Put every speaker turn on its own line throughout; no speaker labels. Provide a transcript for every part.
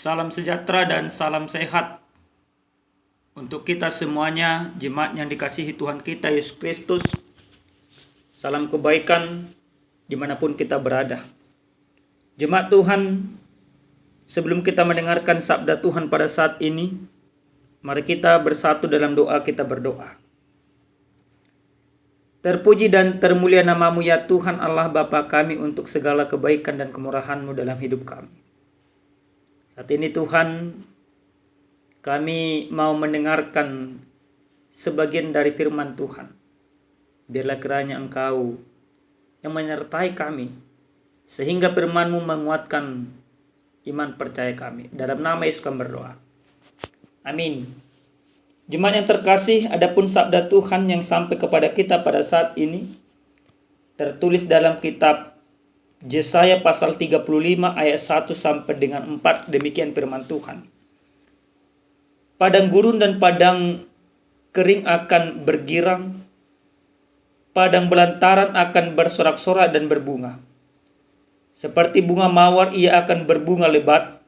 Salam sejahtera dan salam sehat untuk kita semuanya, jemaat yang dikasihi Tuhan kita Yesus Kristus. Salam kebaikan dimanapun kita berada. Jemaat Tuhan, sebelum kita mendengarkan sabda Tuhan pada saat ini, mari kita bersatu dalam doa. Kita berdoa. Terpuji dan termulia nama-Mu ya Tuhan Allah Bapa kami untuk segala kebaikan dan kemurahan-Mu dalam hidup kami. Saat ini Tuhan, kami mau mendengarkan sebagian dari firman Tuhan. Biarlah kiranya Engkau yang menyertai kami, sehingga firman-Mu menguatkan iman percaya kami. Dalam nama Yesus kami berdoa. Amin. Jemaat yang terkasih, adapun sabda Tuhan yang sampai kepada kita pada saat ini tertulis dalam kitab Yesaya pasal 35 ayat 1 sampai dengan 4. Demikian firman Tuhan. Padang gurun dan padang kering akan bergirang, padang belantaran akan bersorak-sorak dan berbunga. Seperti bunga mawar ia akan berbunga lebat,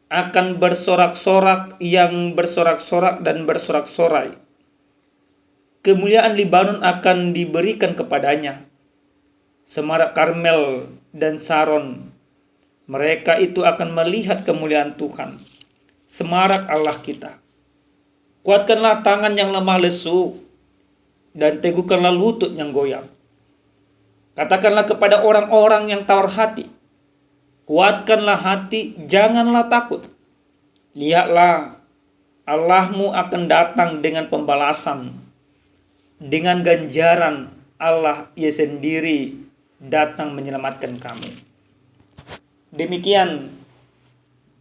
akan bersorak-sorak yang bersorak-sorak dan bersorak-sorai. Kemuliaan Libanon akan diberikan kepadanya, semarak Karmel dan Saron. Mereka itu akan melihat kemuliaan Tuhan, semarak Allah kita. Kuatkanlah tangan yang lemah lesu, dan teguhkanlah lutut yang goyang. Katakanlah kepada orang-orang yang tawar hati, kuatkanlah hati, janganlah takut. Lihatlah, Allahmu akan datang dengan pembalasan, dengan ganjaran. Allah ia sendiri datang menyelamatkan kamu. Demikian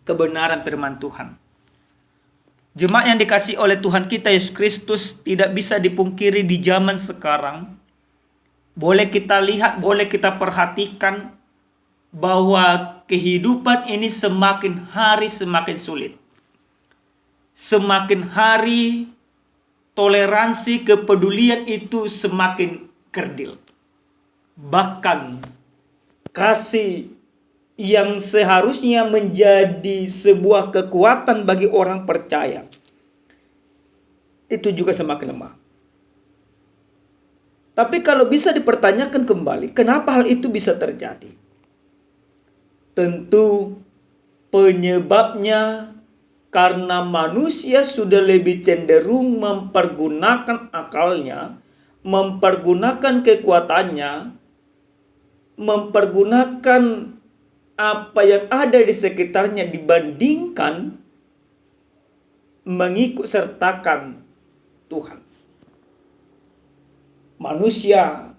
kebenaran firman Tuhan. Jemaat yang dikasihi oleh Tuhan kita Yesus Kristus, tidak bisa dipungkiri di zaman sekarang. Boleh kita lihat, boleh kita perhatikan bahwa kehidupan ini semakin hari semakin sulit. Semakin hari toleransi, kepedulian itu semakin kerdil. Bahkan kasih yang seharusnya menjadi sebuah kekuatan bagi orang percaya itu juga semakin lemah. Tapi kalau bisa dipertanyakan kembali, kenapa hal itu bisa terjadi? Tentu penyebabnya karena manusia sudah lebih cenderung mempergunakan akalnya, mempergunakan kekuatannya, mempergunakan apa yang ada di sekitarnya dibandingkan mengikut sertakan Tuhan. Manusia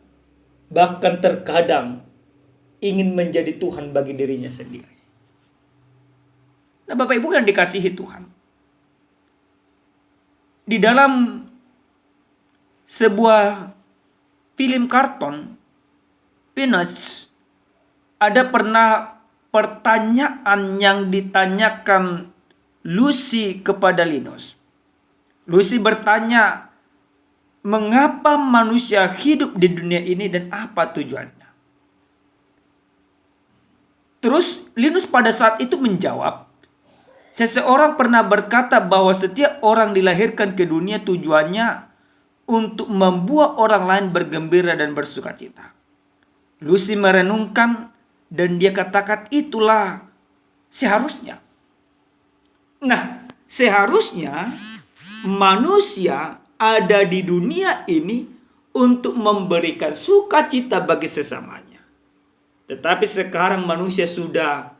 bahkan terkadang ingin menjadi Tuhan bagi dirinya sendiri. Nah, Bapak Ibu yang dikasihi Tuhan, di dalam sebuah film karton Peanuts, ada pernah pertanyaan yang ditanyakan Lucy kepada Linus. Lucy bertanya, mengapa manusia hidup di dunia ini dan apa tujuannya? Terus Linus pada saat itu menjawab, seseorang pernah berkata bahwa setiap orang dilahirkan ke dunia tujuannya untuk membuat orang lain bergembira dan bersukacita. Lucy merenungkan dan dia katakan itulah seharusnya. Nah, seharusnya manusia ada di dunia ini untuk memberikan sukacita bagi sesamanya. Tetapi sekarang manusia sudah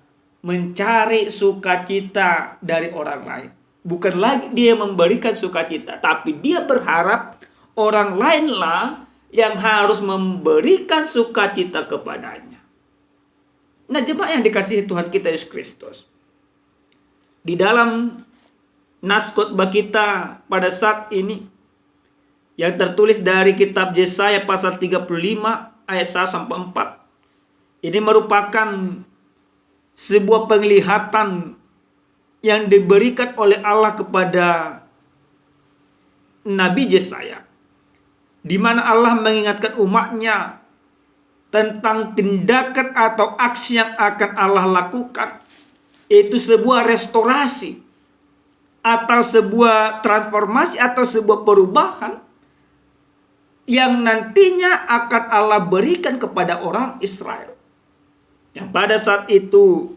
mencari sukacita dari orang lain. Bukan lagi dia memberikan sukacita, tapi dia berharap orang lainlah yang harus memberikan sukacita kepadanya. Nah, jemaat yang dikasihi Tuhan kita Yesus Kristus, di dalam nas khotbah kita pada saat ini yang tertulis dari kitab Yesaya pasal 35 ayat 1 sampai 4, ini merupakan sebuah penglihatan yang diberikan oleh Allah kepada Nabi Yesaya, di mana Allah mengingatkan umatnya tentang tindakan atau aksi yang akan Allah lakukan itu sebuah restorasi atau sebuah transformasi atau sebuah perubahan yang nantinya akan Allah berikan kepada orang Israel. Yang pada saat itu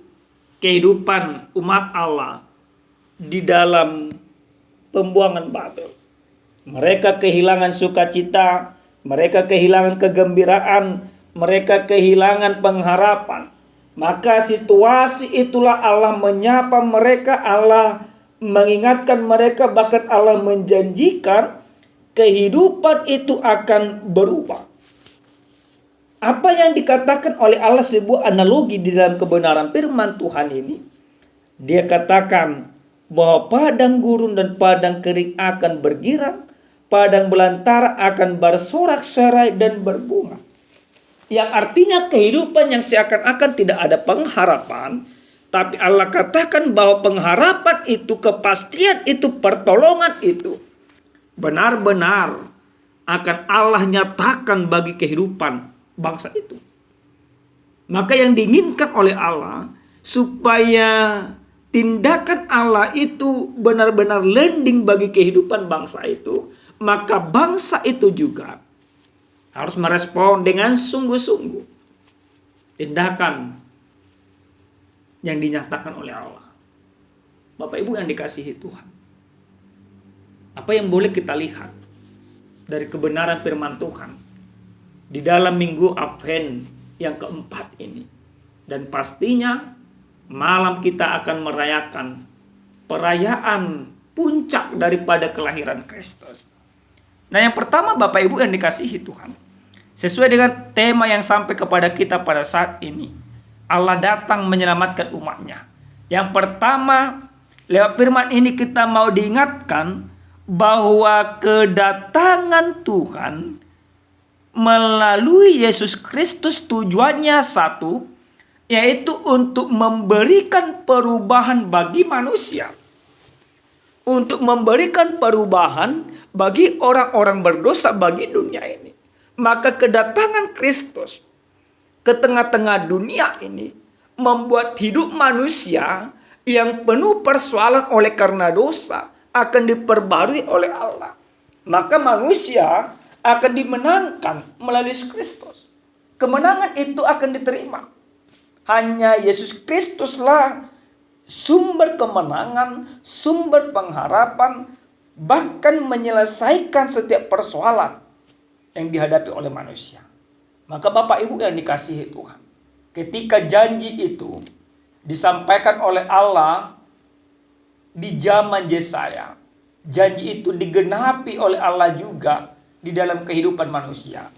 kehidupan umat Allah di dalam pembuangan Babel. Mereka kehilangan sukacita, mereka kehilangan kegembiraan, mereka kehilangan pengharapan. Maka situasi itulah Allah menyapa mereka, Allah mengingatkan mereka, bahkan Allah menjanjikan kehidupan itu akan berubah. Apa yang dikatakan oleh Allah sebuah analogi di dalam kebenaran firman Tuhan ini. Dia katakan bahwa padang gurun dan padang kering akan bergirang, padang belantara akan bersorak-sorai dan berbunga. Yang artinya kehidupan yang seakan-akan tidak ada pengharapan, tapi Allah katakan bahwa pengharapan itu, kepastian itu, pertolongan itu benar-benar akan Allah nyatakan bagi kehidupan bangsa itu. Maka yang diinginkan oleh Allah supaya tindakan Allah itu benar-benar landing bagi kehidupan bangsa itu, maka bangsa itu juga harus merespon dengan sungguh-sungguh tindakan yang dinyatakan oleh Allah. Bapak Ibu yang dikasihi Tuhan, apa yang boleh kita lihat dari kebenaran firman Tuhan di dalam minggu Advent yang keempat ini? Dan pastinya malam kita akan merayakan perayaan puncak daripada kelahiran Kristus. Nah, yang pertama Bapak Ibu yang dikasihi Tuhan, sesuai dengan tema yang sampai kepada kita pada saat ini, Allah datang menyelamatkan umatnya. Yang pertama, lewat firman ini kita mau diingatkan bahwa kedatangan Tuhan melalui Yesus Kristus tujuannya satu, yaitu untuk memberikan perubahan bagi manusia. Untuk memberikan perubahan bagi orang-orang berdosa, bagi dunia ini. Maka kedatangan Kristus ke tengah-tengah dunia ini membuat hidup manusia yang penuh persoalan oleh karena dosa akan diperbarui oleh Allah. Maka manusia akan dimenangkan melalui Kristus. Kemenangan itu akan diterima. Hanya Yesus Kristuslah sumber kemenangan, sumber pengharapan, bahkan menyelesaikan setiap persoalan yang dihadapi oleh manusia. Maka Bapak Ibu yang dikasihi Tuhan, ketika janji itu disampaikan oleh Allah di zaman Yesaya, janji itu digenapi oleh Allah juga di dalam kehidupan manusia.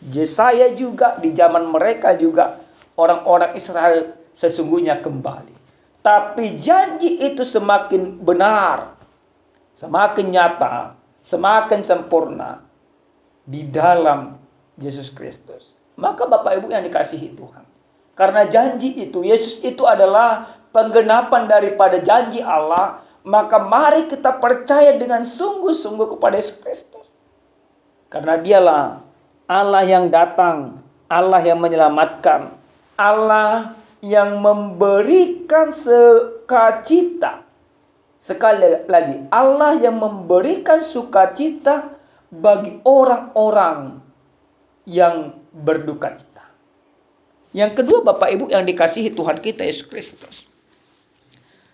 Yesaya juga di zaman mereka juga orang-orang Israel sesungguhnya kembali. Tapi janji itu semakin benar, semakin nyata, semakin sempurna di dalam Yesus Kristus. Maka Bapak Ibu yang dikasihi Tuhan, karena janji itu, Yesus itu adalah penggenapan daripada janji Allah, maka mari kita percaya dengan sungguh-sungguh kepada Yesus Kristus. Karena dialah Allah yang datang, Allah yang menyelamatkan, Allah yang memberikan sukacita. Sekali lagi, Allah yang memberikan sukacita bagi orang-orang yang berduka cita. Yang kedua Bapak Ibu yang dikasihi Tuhan kita Yesus Kristus,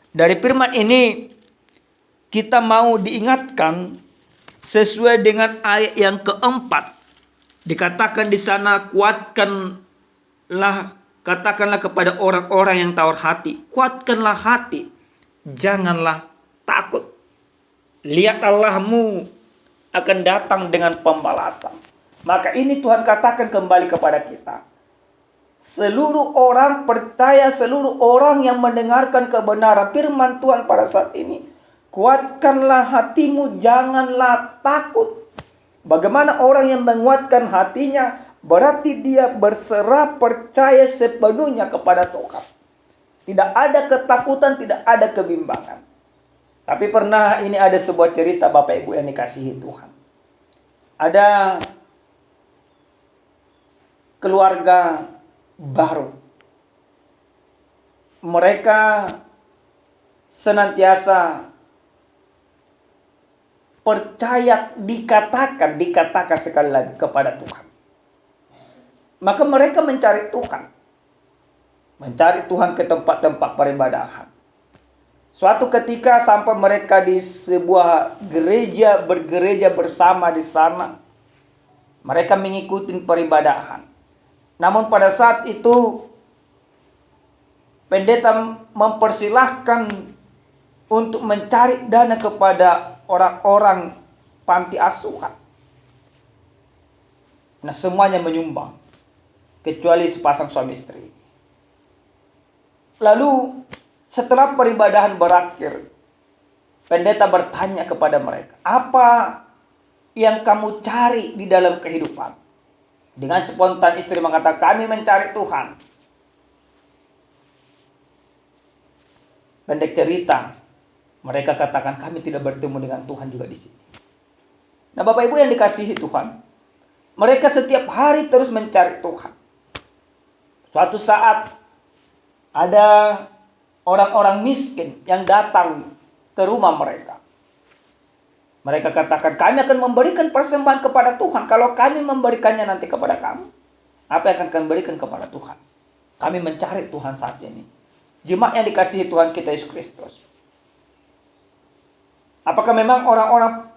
dari firman ini kita mau diingatkan sesuai dengan ayat yang keempat. Dikatakan di sana, katakanlah kepada orang-orang yang tawar hati, kuatkanlah hati, janganlah takut. Lihat Allahmu akan datang dengan pembalasan. Maka ini Tuhan katakan kembali kepada kita. Seluruh orang percaya, seluruh orang yang mendengarkan kebenaran firman Tuhan pada saat ini, kuatkanlah hatimu, janganlah takut. Bagaimana orang yang menguatkan hatinya? Berarti dia berserah percaya sepenuhnya kepada Tuhan. Tidak ada ketakutan, tidak ada kebimbangan. Tapi pernah ini ada sebuah cerita Bapak Ibu yang dikasihi Tuhan. Ada keluarga baru. Mereka senantiasa percaya, dikatakan sekali lagi kepada Tuhan. Maka mereka mencari Tuhan. Mencari Tuhan ke tempat-tempat peribadahan. Suatu ketika sampai mereka di sebuah gereja, bergereja bersama di sana. Mereka mengikuti peribadahan. Namun pada saat itu pendeta mempersilahkan untuk mencari dana kepada orang-orang panti asuhan. Nah, semuanya menyumbang kecuali sepasang suami istri. Lalu setelah peribadahan berakhir, pendeta bertanya kepada mereka, "Apa yang kamu cari di dalam kehidupan?" Dengan spontan istri mengatakan, "Kami mencari Tuhan." Pendek cerita, mereka katakan, "Kami tidak bertemu dengan Tuhan juga di sini." Nah, Bapak Ibu yang dikasihi Tuhan, mereka setiap hari terus mencari Tuhan. Suatu saat ada orang-orang miskin yang datang ke rumah mereka. Mereka katakan, "Kami akan memberikan persembahan kepada Tuhan. Kalau kami memberikannya nanti kepada kamu, apa yang akan kami berikan kepada Tuhan? Kami mencari Tuhan saat ini." Jemaat yang dikasihi Tuhan kita Yesus Kristus. Apakah memang orang-orang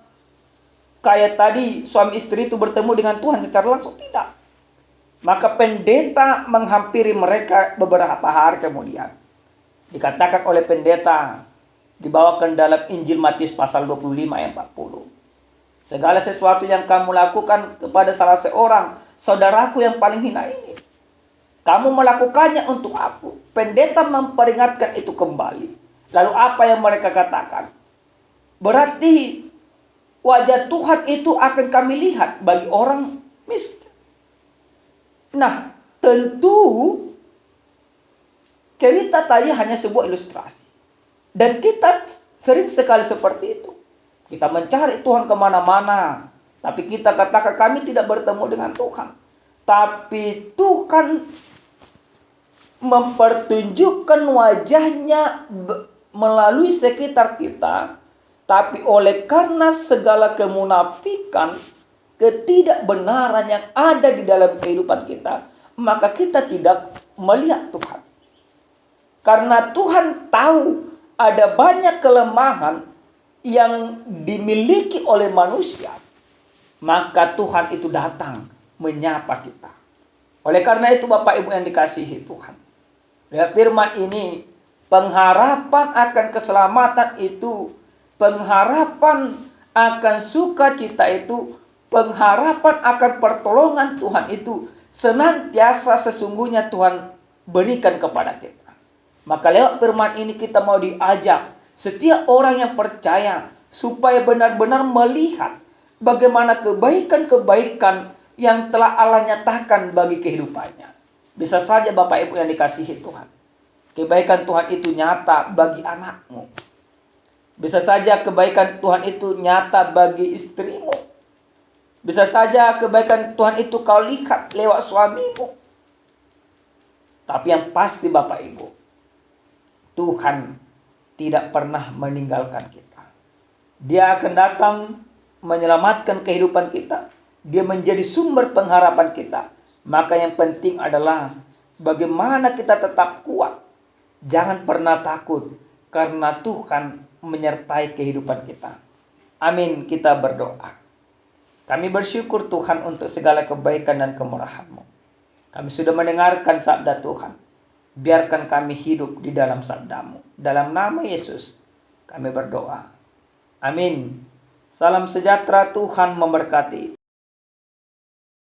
kaya tadi, suami istri itu bertemu dengan Tuhan secara langsung? Tidak. Maka pendeta menghampiri mereka beberapa hari kemudian. Dikatakan oleh pendeta, dibawakan dalam Injil Matius pasal 25 ayat 40. "Segala sesuatu yang kamu lakukan kepada salah seorang saudaraku yang paling hina ini, kamu melakukannya untuk aku." Pendeta memperingatkan itu kembali. Lalu apa yang mereka katakan? Berarti wajah Tuhan itu akan kami lihat bagi orang miskin. Nah, tentu cerita tadi hanya sebuah ilustrasi. Dan kita sering sekali seperti itu. Kita mencari Tuhan kemana-mana. Tapi kita katakan kami tidak bertemu dengan Tuhan. Tapi Tuhan mempertunjukkan wajahnya melalui sekitar kita. Tapi oleh karena segala kemunafikan, ketidakbenaran yang ada di dalam kehidupan kita, maka kita tidak melihat Tuhan. Karena Tuhan tahu ada banyak kelemahan yang dimiliki oleh manusia, maka Tuhan itu datang menyapa kita. Oleh karena itu Bapak Ibu yang dikasihi Tuhan, lihat firman ini, pengharapan akan keselamatan itu, pengharapan akan sukacita itu, pengharapan akan pertolongan Tuhan itu senantiasa sesungguhnya Tuhan berikan kepada kita. Maka lewat firman ini kita mau diajak setiap orang yang percaya supaya benar-benar melihat bagaimana kebaikan-kebaikan yang telah Allah nyatakan bagi kehidupannya. Bisa saja Bapak Ibu yang dikasihi Tuhan, kebaikan Tuhan itu nyata bagi anakmu. Bisa saja kebaikan Tuhan itu nyata bagi istrimu. Bisa saja kebaikan Tuhan itu kau lihat lewat suamimu. Tapi yang pasti Bapak Ibu, Tuhan tidak pernah meninggalkan kita. Dia akan datang menyelamatkan kehidupan kita. Dia menjadi sumber pengharapan kita. Maka yang penting adalah bagaimana kita tetap kuat. Jangan pernah takut karena Tuhan menyertai kehidupan kita. Amin, kita berdoa. Kami bersyukur Tuhan untuk segala kebaikan dan kemurahan-Mu. Kami sudah mendengarkan sabda Tuhan. Biarkan kami hidup di dalam sabda-Mu. Dalam nama Yesus kami berdoa. Amin. Salam sejahtera, Tuhan memberkati.